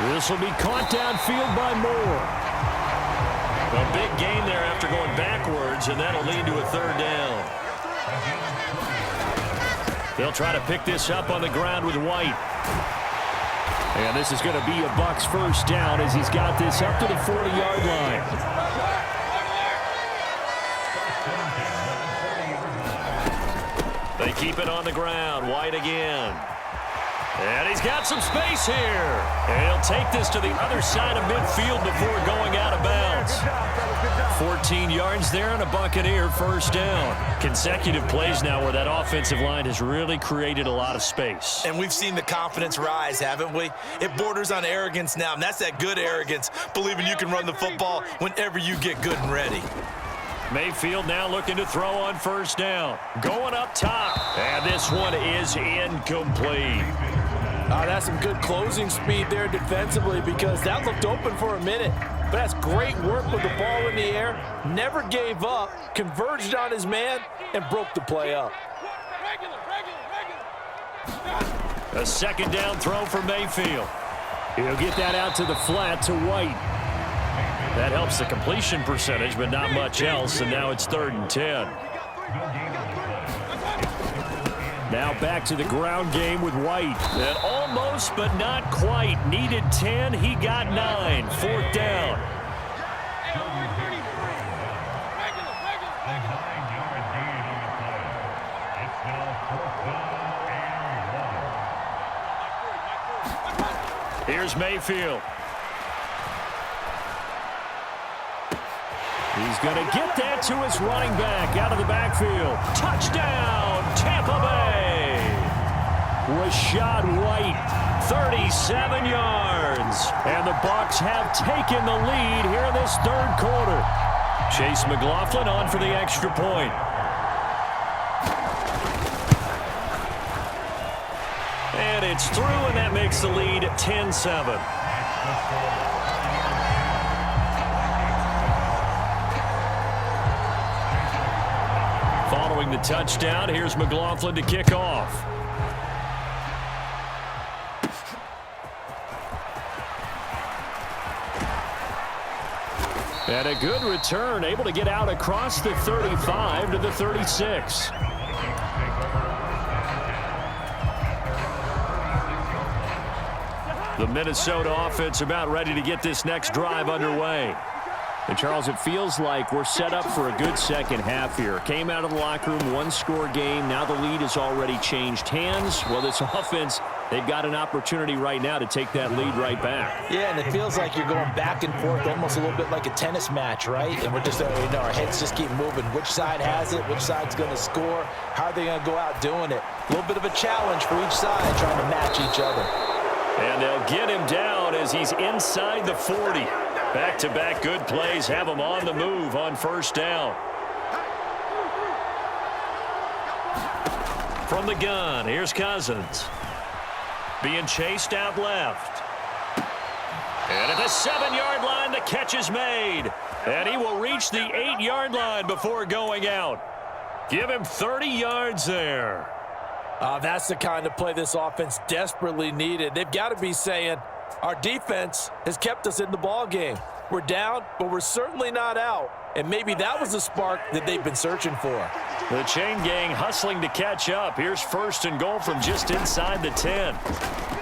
This will be caught downfield by Moore. A big gain there after going backwards, and that'll lead to a third down. They'll try to pick this up on the ground with White. And this is going to be a Bucs first down as he's got this up to the 40-yard line. They keep it on the ground. White again. And he's got some space here. And he'll take this to the other side of midfield before going out of bounds. 14 yards there and a Buccaneer first down. Consecutive plays now where that offensive line has really created a lot of space. And we've seen the confidence rise, haven't we? It borders on arrogance now, and that's that good arrogance, believing you can run the football whenever you get good and ready. Mayfield now looking to throw on first down. Going up top. And this one is incomplete. That's some good closing speed there defensively because that looked open for a minute. But that's great work with the ball in the air. Never gave up, converged on his man, and broke the play up. A second down throw for Mayfield. He'll get that out to the flat to White. That helps the completion percentage, but not much else, and now it's 3rd and 10. Now back to the ground game with White. And almost, but not quite. Needed 10, he got 9. 4th down. Here's Mayfield. He's going to get that to his running back out of the backfield. Touchdown, Tampa Bay. Rashad White, 37 yards. and the Bucs have taken the lead here in this 3rd quarter. Chase McLaughlin on for the extra point. And it's through, and that makes the lead 10-7. Following the touchdown, here's McLaughlin to kick off. And a good return, able to get out across the 35 to the 36. The Minnesota offense about ready to get this next drive underway. And, Charles, it feels like we're set up for a good second half here. Came out of the locker room, one-score game. Now the lead has already changed hands. Well, this offense, they've got an opportunity right now to take that lead right back. Yeah, and it feels like you're going back and forth almost a little bit like a tennis match, right? And we're just, our heads just keep moving. Which side has it? Which side's going to score? How are they going to go out doing it? A little bit of a challenge for each side trying to match each other. And they'll get him down as he's inside the 40. Back-to-back good plays have him on the move on first down. From the gun, here's Cousins. Being chased out left. And at the 7-yard line, the catch is made. And he will reach the 8-yard line before going out. Give him 30 yards there. That's the kind of play this offense desperately needed. They've got to be saying, our defense has kept us in the ball game. We're down, but we're certainly not out. And maybe that was the spark that they've been searching for. The chain gang hustling to catch up. Here's 1st and goal from just inside the 10.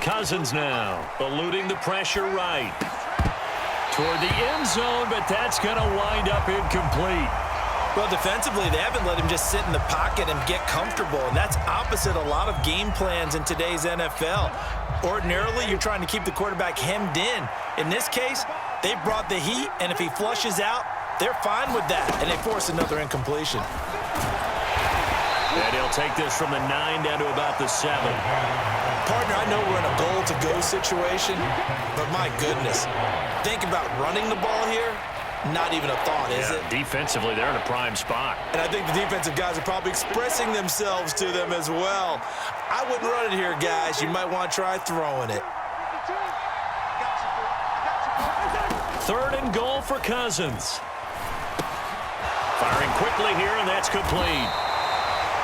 Cousins now eluding the pressure right. Toward the end zone, but that's going to wind up incomplete. Well, defensively, they haven't let him just sit in the pocket and get comfortable, and that's opposite a lot of game plans in today's NFL. Ordinarily, you're trying to keep the quarterback hemmed in. In this case, they brought the heat, and if he flushes out, they're fine with that, and they force another incompletion. And he'll take this from the 9 down to about the 7. Partner, I know we're in a goal-to-go situation, but my goodness, think about running the ball here. Not even a thought, is it? Defensively, they're in a prime spot. And I think the defensive guys are probably expressing themselves to them as well. I wouldn't run it here, guys. You might want to try throwing it. 3rd and goal for Cousins. Firing quickly here, and that's complete.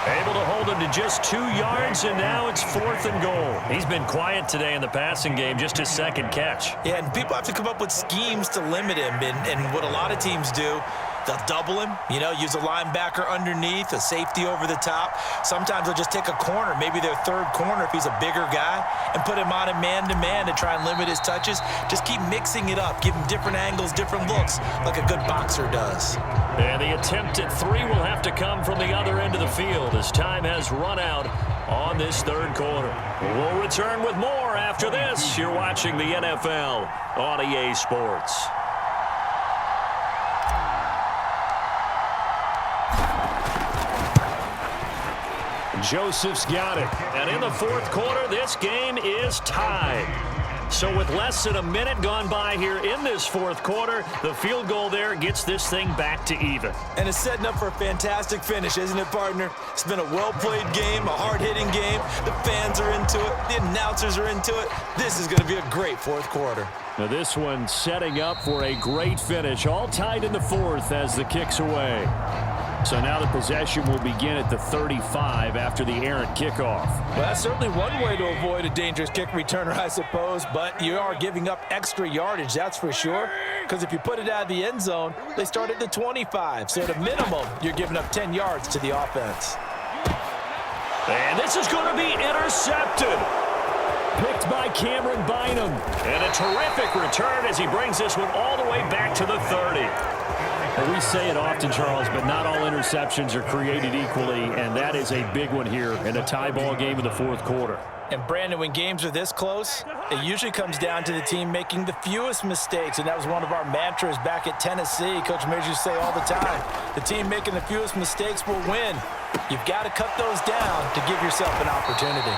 Able to hold him to just 2 yards, and now it's 4th and goal. He's been quiet today in the passing game, just his second catch. Yeah, and people have to come up with schemes to limit him, and what a lot of teams do, they'll double him, use a linebacker underneath, a safety over the top. Sometimes they'll just take a corner, maybe their third corner if he's a bigger guy, and put him on a man-to-man to try and limit his touches. Just keep mixing it up, give him different angles, different looks, like a good boxer does. And the attempt at 3 will have to come from the other end of the field as time has run out on this third quarter. We'll return with more after this. You're watching the NFL on EA Sports. Joseph's got it. And in the fourth quarter, this game is tied. So with less than a minute gone by here in this fourth quarter, the field goal there gets this thing back to even. And it's setting up for a fantastic finish, isn't it, partner? It's been a well-played game, a hard-hitting game. The fans are into it. The announcers are into it. This is going to be a great fourth quarter. Now this one setting up for a great finish. All tied in the fourth as the kick's away. So now the possession will begin at the 35 after the errant kickoff. Well, that's certainly one way to avoid a dangerous kick returner, I suppose, but you are giving up extra yardage, that's for sure, because if you put it out of the end zone, they start at the 25. So at a minimum, you're giving up 10 yards to the offense. And this is going to be intercepted. Picked by Cameron Bynum. And a terrific return as he brings this one all the way back to the 30. Well, we say it often, Charles, but not all interceptions are created equally, and that is a big one here in a tie ball game in the fourth quarter. And, Brandon, when games are this close, it usually comes down to the team making the fewest mistakes, and that was one of our mantras back at Tennessee. Coach Mears used to say all the time, the team making the fewest mistakes will win. You've got to cut those down to give yourself an opportunity.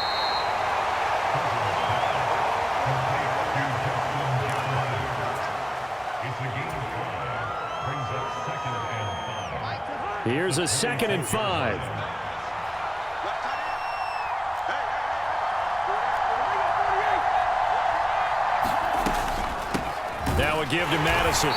Here's a 2nd and 5. Now a give to Madison.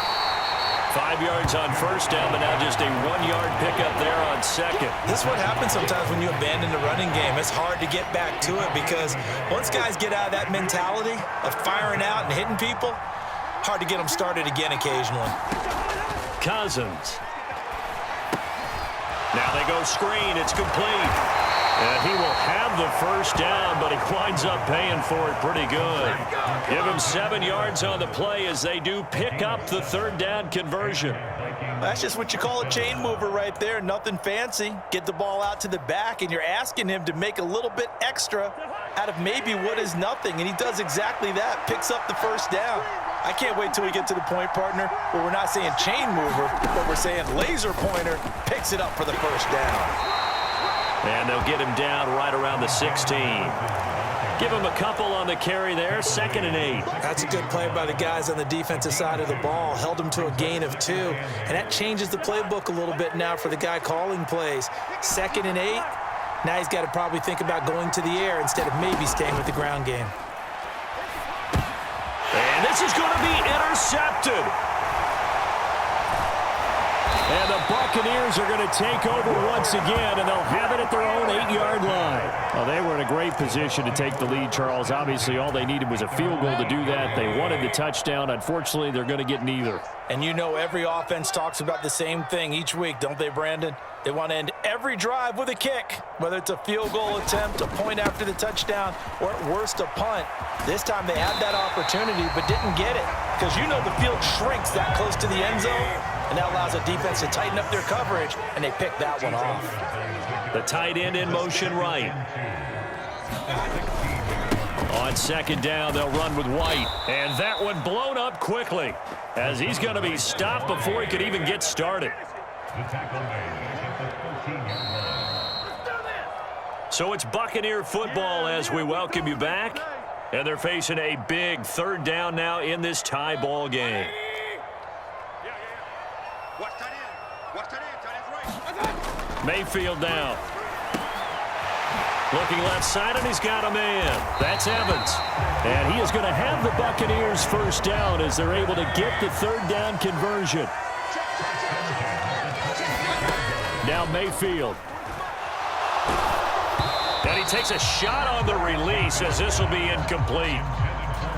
5 yards on first down, but now just a 1-yard pickup there on second. This is what happens sometimes when you abandon the running game. It's hard to get back to it because once guys get out of that mentality of firing out and hitting people, hard to get them started again occasionally. Cousins. Now they go screen. It's complete. And he will have the first down, but he winds up paying for it pretty good. Give him 7 yards on the play as they do pick up the third down conversion. That's just what you call a chain mover right there. Nothing fancy. Get the ball out to the back, and you're asking him to make a little bit extra out of maybe what is nothing, and he does exactly that, picks up the first down. I can't wait till we get to the point, partner, where we're not saying chain mover, but we're saying laser pointer, picks it up for the first down. And they'll get him down right around the 16. Give him a couple on the carry there, 2nd and 8. That's a good play by the guys on the defensive side of the ball. Held him to a gain of 2, and that changes the playbook a little bit now for the guy calling plays. 2nd and 8, now he's got to probably think about going to the air instead of maybe staying with the ground game. And this is going to be intercepted. And the Buccaneers are going to take over once again, and they'll have it at their own 8-yard line. Well, they were in a great position to take the lead, Charles. Obviously, all they needed was a field goal to do that. They wanted the touchdown. Unfortunately, they're going to get neither. And you know every offense talks about the same thing each week, don't they, Brandon? They want to end every drive with a kick, whether it's a field goal attempt, a point after the touchdown, or at worst a punt. This time they had that opportunity but didn't get it because you know the field shrinks that close to the end zone, and that allows the defense to tighten up their coverage, and they pick that one off. The tight end in motion right. On 2nd down, they'll run with White. And that one blown up quickly as he's going to be stopped before he could even get started. So it's Buccaneer football as we welcome you back. And they're facing a big 3rd down now in this tie ball game. Mayfield now. Looking left side, and he's got a man. That's Evans. And he is going to have the Buccaneers first down as they're able to get the 3rd down conversion. Now Mayfield. And he takes a shot on the release as this will be incomplete.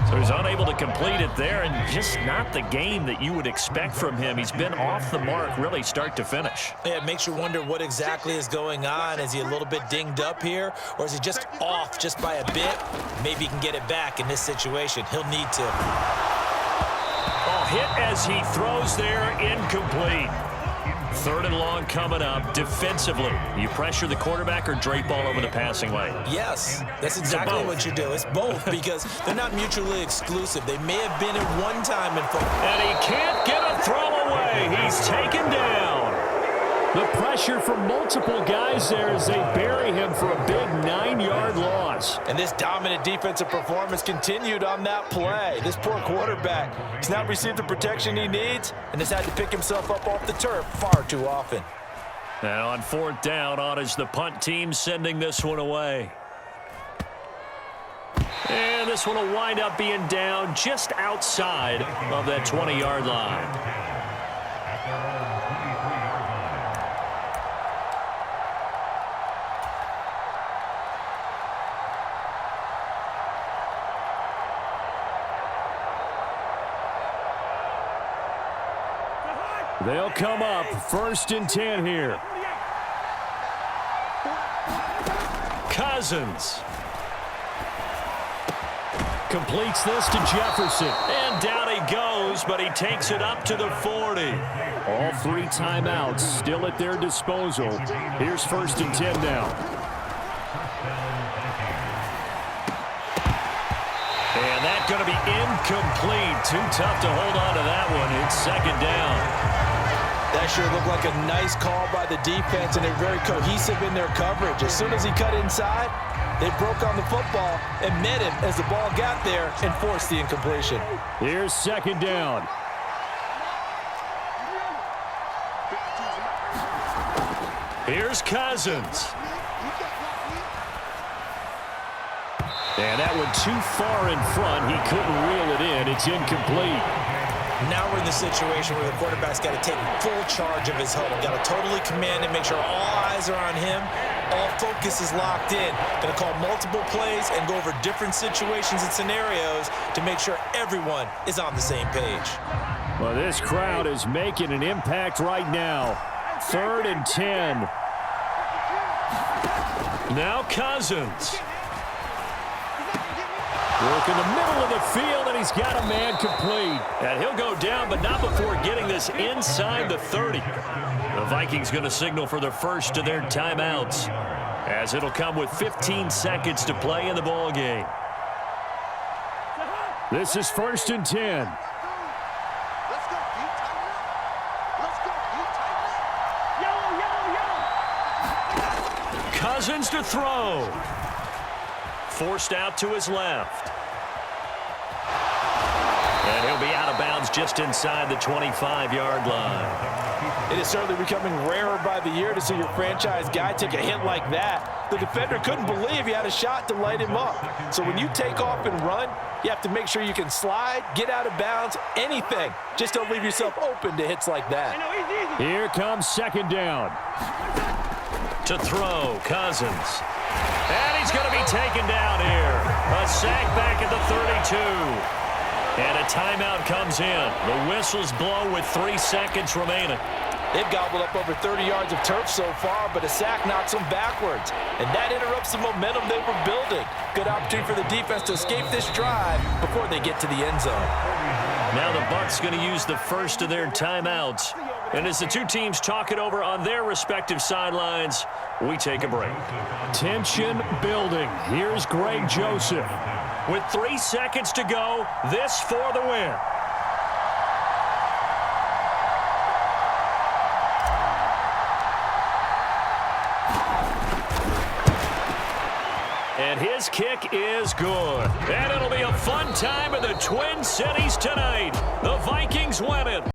So he's unable to complete it there, and just not the game that you would expect from him. He's been off the mark really start to finish. Yeah, it makes you wonder what exactly is going on. Is he a little bit dinged up here, or is he just off just by a bit? Maybe he can get it back in this situation. He'll need to. Oh, hit as he throws there, incomplete. 3rd and long coming up. Defensively, you pressure the quarterback or drape all over the passing lane? Yes, that's exactly what you do. It's both because they're not mutually exclusive. They may have been at one time in football. And he can't get a throw away. He's taken down. The pressure from multiple guys there as they bury him for a big 9-yard loss. And this dominant defensive performance continued on that play. This poor quarterback has not received the protection he needs and has had to pick himself up off the turf far too often. Now on 4th down, on is the punt team sending this one away. And this one will wind up being down just outside of that 20-yard line. They'll come up 1st and 10 here. Cousins Completes this to Jefferson. and down he goes, but he takes it up to the 40. All 3 timeouts still at their disposal. Here's 1st and 10 now. And that's going to be incomplete. Too tough to hold on to that one. It's 2nd down. That sure looked like a nice call by the defense, and they're very cohesive in their coverage. As soon as he cut inside, they broke on the football and met him as the ball got there and forced the incompletion. Here's 2nd down. Here's Cousins. And that one too far in front. He couldn't reel it in. It's incomplete. Now we're in the situation where the quarterback's got to take full charge of his huddle. Got to totally command it, make sure all eyes are on him. All focus is locked in. Going to call multiple plays and go over different situations and scenarios to make sure everyone is on the same page. Well, this crowd is making an impact right now. 3rd and 10. Now Cousins. Work in the middle of the field, and he's got a man complete. And he'll go down, but not before getting this inside the 30. The Vikings going to signal for the first of their timeouts, as it'll come with 15 seconds to play in the ball game. This is 1st and 10. Cousins to throw. Forced out to his left. And he'll be out of bounds just inside the 25-yard line. It is certainly becoming rarer by the year to see your franchise guy take a hit like that. The defender couldn't believe he had a shot to light him up. So when you take off and run, you have to make sure you can slide, get out of bounds, anything. Just don't leave yourself open to hits like that. Here comes 2nd down. To throw, Cousins. And he's going to be taken down here. A sack back at the 32. And a timeout comes in. The whistles blow with 3 seconds remaining. They've gobbled up over 30 yards of turf so far, but a sack knocks them backwards. And that interrupts the momentum they were building. Good opportunity for the defense to escape this drive before they get to the end zone. Now the Bucs going to use the first of their timeouts. And as the two teams talk it over on their respective sidelines, we take a break. Tension building. Here's Greg Joseph. With 3 seconds to go, this for the win. And his kick is good. And it'll be a fun time in the Twin Cities tonight. The Vikings win it.